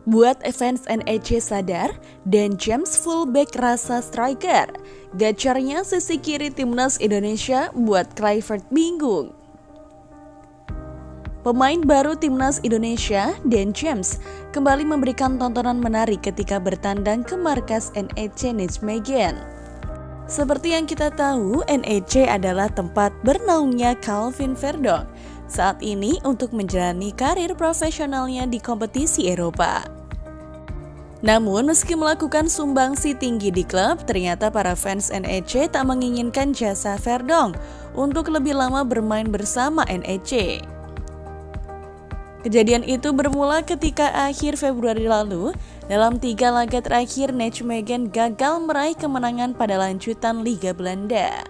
Buat fans NEC sadar, Dan James fullback rasa striker. Gacarnya sisi kiri timnas Indonesia buat Kluivert bingung. Pemain baru timnas Indonesia, Dan James, kembali memberikan tontonan menarik ketika bertandang ke markas NEC Nijmegen. Seperti yang kita tahu, NEC adalah tempat bernaungnya Calvin Verdong saat ini untuk menjalani karir profesionalnya di kompetisi Eropa. Namun, meski melakukan sumbangsi tinggi di klub, ternyata para fans NEC tak menginginkan jasa Verdong untuk lebih lama bermain bersama NEC. Kejadian itu bermula ketika akhir Februari lalu, dalam 3 laga terakhir Nijmegen gagal meraih kemenangan pada lanjutan Liga Belanda.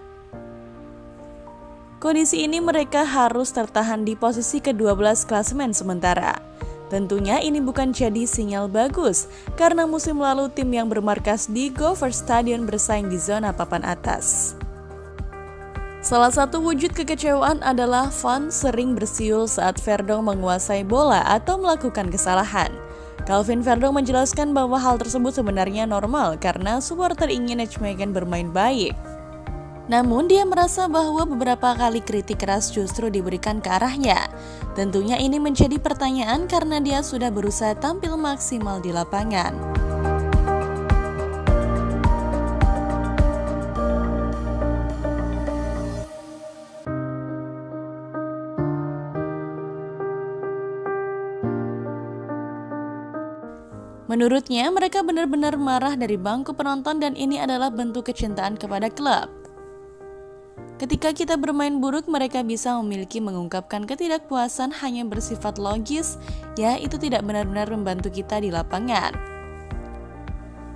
Kondisi ini mereka harus tertahan di posisi ke-12 klasemen sementara. Tentunya ini bukan jadi sinyal bagus, karena musim lalu tim yang bermarkas di Goverstadion bersaing di zona papan atas. Salah satu wujud kekecewaan adalah fans sering bersiul saat Verdong menguasai bola atau melakukan kesalahan. Calvin Verdong menjelaskan bahwa hal tersebut sebenarnya normal karena supporter ingin Nijmegen bermain baik. Namun dia merasa bahwa beberapa kali kritik keras justru diberikan ke arahnya. Tentunya ini menjadi pertanyaan karena dia sudah berusaha tampil maksimal di lapangan. Menurutnya, mereka benar-benar marah dari bangku penonton dan ini adalah bentuk kecintaan kepada klub. Ketika kita bermain buruk, mereka bisa mengungkapkan ketidakpuasan hanya bersifat logis, ya itu tidak benar-benar membantu kita di lapangan.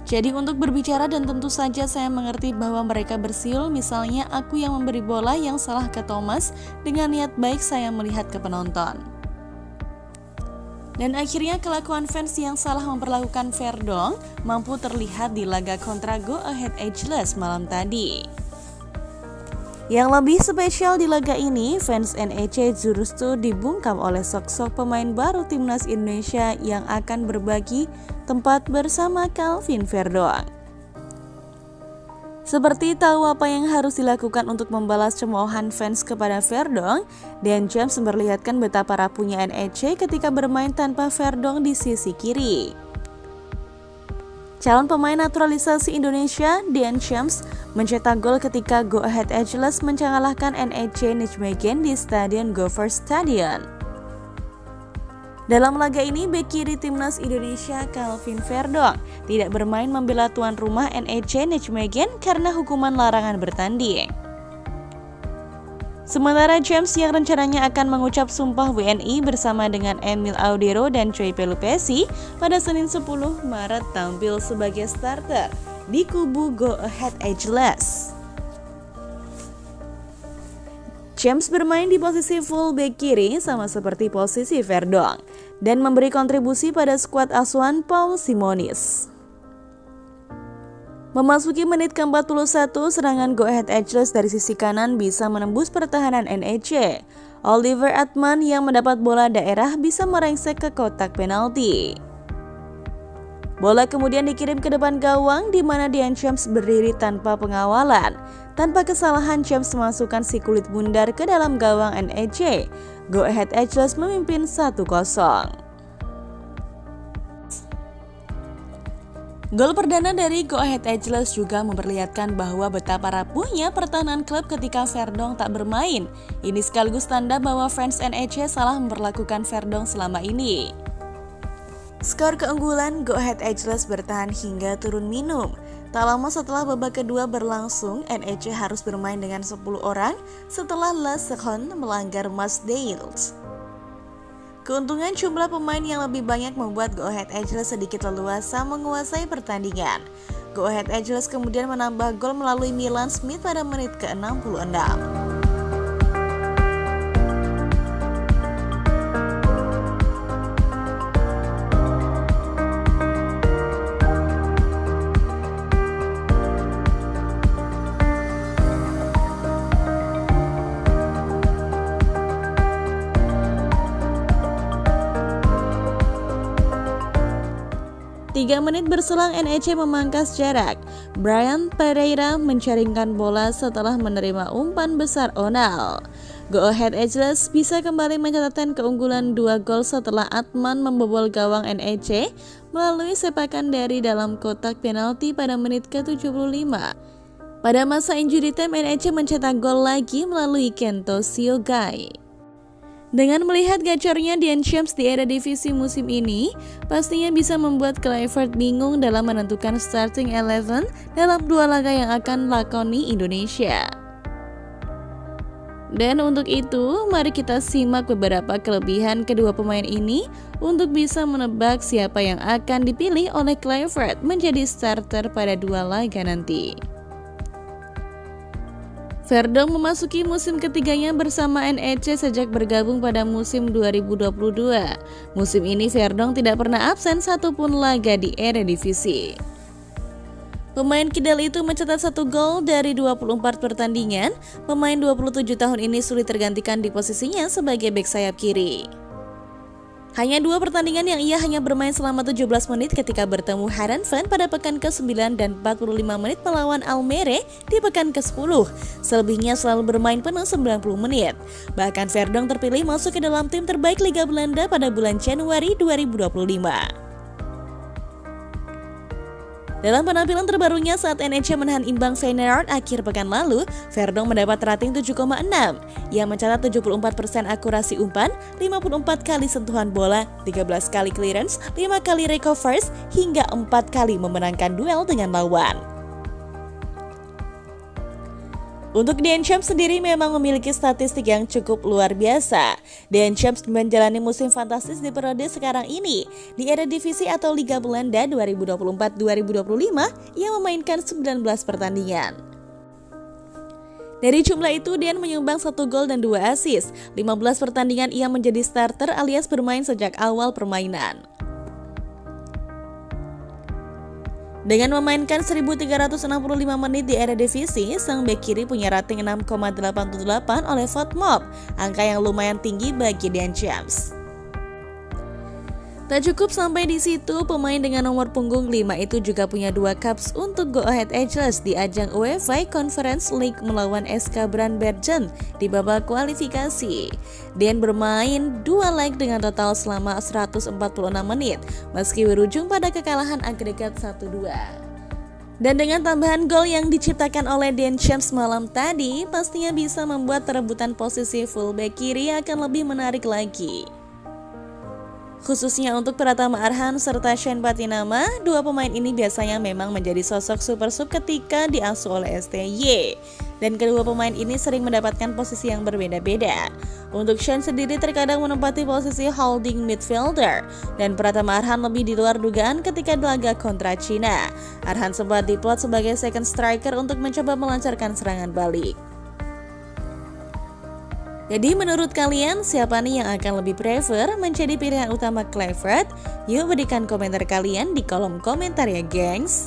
Jadi untuk berbicara dan tentu saja saya mengerti bahwa mereka bersiul, misalnya aku yang memberi bola yang salah ke Thomas, dengan niat baik saya melihat ke penonton. Dan akhirnya kelakuan fans yang salah memperlakukan Verdong mampu terlihat di laga kontra Go Ahead Ageless malam tadi. Yang lebih spesial di laga ini, fans NEC justru dibungkam oleh sok-sok pemain baru timnas Indonesia yang akan berbagi tempat bersama Calvin Verdong. Seperti tahu apa yang harus dilakukan untuk membalas cemoohan fans kepada Verdong, Dan James memperlihatkan betapa rapuhnya NEC ketika bermain tanpa Verdong di sisi kiri. Calon pemain naturalisasi Indonesia, Dan James, mencetak gol ketika Go Ahead Ageless mengalahkan NEC Nijmegen di Stadion Goverstadion. Dalam laga ini, bek kiri timnas Indonesia Calvin Verdong tidak bermain membela tuan rumah NEC Nijmegen karena hukuman larangan bertanding. Sementara James yang rencananya akan mengucap sumpah WNI bersama dengan Emil Audero dan Coy Pelupesi pada Senin 10 Maret tampil sebagai starter di kubu Go Ahead Ageless. James bermain di posisi full back kiri sama seperti posisi Verdong dan memberi kontribusi pada skuad asuhan Paul Simonis. Memasuki menit ke-41, serangan Go Ahead Ageless dari sisi kanan bisa menembus pertahanan NEC. Oliver Atman yang mendapat bola daerah bisa melengsek ke kotak penalti. Bola kemudian dikirim ke depan gawang di mana Dan James berdiri tanpa pengawalan. Tanpa kesalahan, James memasukkan si kulit bundar ke dalam gawang NEC. Go Ahead Ageless memimpin 1-0. Gol perdana dari Go Ahead Ageless juga memperlihatkan bahwa betapa rapuhnya pertahanan klub ketika Verdong tak bermain. Ini sekaligus tanda bahwa fans NEC salah memperlakukan Verdong selama ini. Skor keunggulan Go Ahead Ageless bertahan hingga turun minum. Tak lama setelah babak kedua berlangsung, NEC harus bermain dengan 10 orang setelah Lassekhon melanggar match days. Keuntungan jumlah pemain yang lebih banyak membuat Go Ahead Ageless sedikit leluasa menguasai pertandingan. Go Ahead Ageless kemudian menambah gol melalui Milan Smith pada menit ke-66. 3 menit berselang NEC memangkas jarak. Brian Pereira mencaringkan bola setelah menerima umpan besar Onal. Go Ahead Eagles bisa kembali mencatatkan keunggulan 2 gol setelah Atman membobol gawang NEC melalui sepakan dari dalam kotak penalti pada menit ke-75. Pada masa injury time, NEC mencetak gol lagi melalui Kento Siogai. Dengan melihat gacornya DenChamps di Eredivisie musim ini, pastinya bisa membuat Kluivert bingung dalam menentukan starting 11 dalam 2 laga yang akan lakoni Indonesia. Dan untuk itu, mari kita simak beberapa kelebihan kedua pemain ini untuk bisa menebak siapa yang akan dipilih oleh Kluivert menjadi starter pada 2 laga nanti. Verdong memasuki musim ketiganya bersama NEC sejak bergabung pada musim 2022. Musim ini Verdong tidak pernah absen satupun laga di Eredivisie. Pemain kidal itu mencetak 1 gol dari 24 pertandingan. Pemain 27 tahun ini sulit tergantikan di posisinya sebagai bek sayap kiri. Hanya 2 pertandingan yang ia hanya bermain selama 17 menit ketika bertemu Heerenveen pada pekan ke-9 dan 45 menit melawan Almere di pekan ke-10. Selebihnya selalu bermain penuh 90 menit. Bahkan Verdong terpilih masuk ke dalam tim terbaik Liga Belanda pada bulan Januari 2025. Dalam penampilan terbarunya saat NEC menahan imbang Feyenoord akhir pekan lalu, Verdong mendapat rating 7,6. Ia mencatat 74% akurasi umpan, 54 kali sentuhan bola, 13 kali clearance, 5 kali recovers, hingga 4 kali memenangkan duel dengan lawan. Untuk DenChamps sendiri memang memiliki statistik yang cukup luar biasa. DenChamps menjalani musim fantastis di periode sekarang ini. Di Eredivisie atau Liga Belanda 2024-2025, ia memainkan 19 pertandingan. Dari jumlah itu, Den menyumbang 1 gol dan 2 assist. 15 pertandingan ia menjadi starter alias bermain sejak awal permainan. Dengan memainkan 1.365 menit di Eredivisie, sang bek kiri punya rating 6,88 oleh FotMob, angka yang lumayan tinggi bagi DenChamps. Tak cukup sampai di situ, pemain dengan nomor punggung 5 itu juga punya 2 caps untuk Go Ahead Eagles di ajang UEFA Conference League melawan SK Brann Bergen di babak kualifikasi. Den bermain 2 leg dengan total selama 146 menit, meski berujung pada kekalahan agregat 1-2. Dan dengan tambahan gol yang diciptakan oleh DenChamps malam tadi, pastinya bisa membuat perebutan posisi fullback kiri akan lebih menarik lagi. Khususnya untuk Pratama Arhan serta Shane Patinama, 2 pemain ini biasanya memang menjadi sosok super sub ketika diasuh oleh STY. Dan kedua pemain ini sering mendapatkan posisi yang berbeda-beda. Untuk Shane sendiri terkadang menempati posisi holding midfielder, dan Pratama Arhan lebih di luar dugaan ketika laga kontra Cina. Arhan sempat diplot sebagai second striker untuk mencoba melancarkan serangan balik. Jadi menurut kalian siapa nih yang akan lebih prefer menjadi pilihan utama Kluivert? Yuk berikan komentar kalian di kolom komentar ya gengs.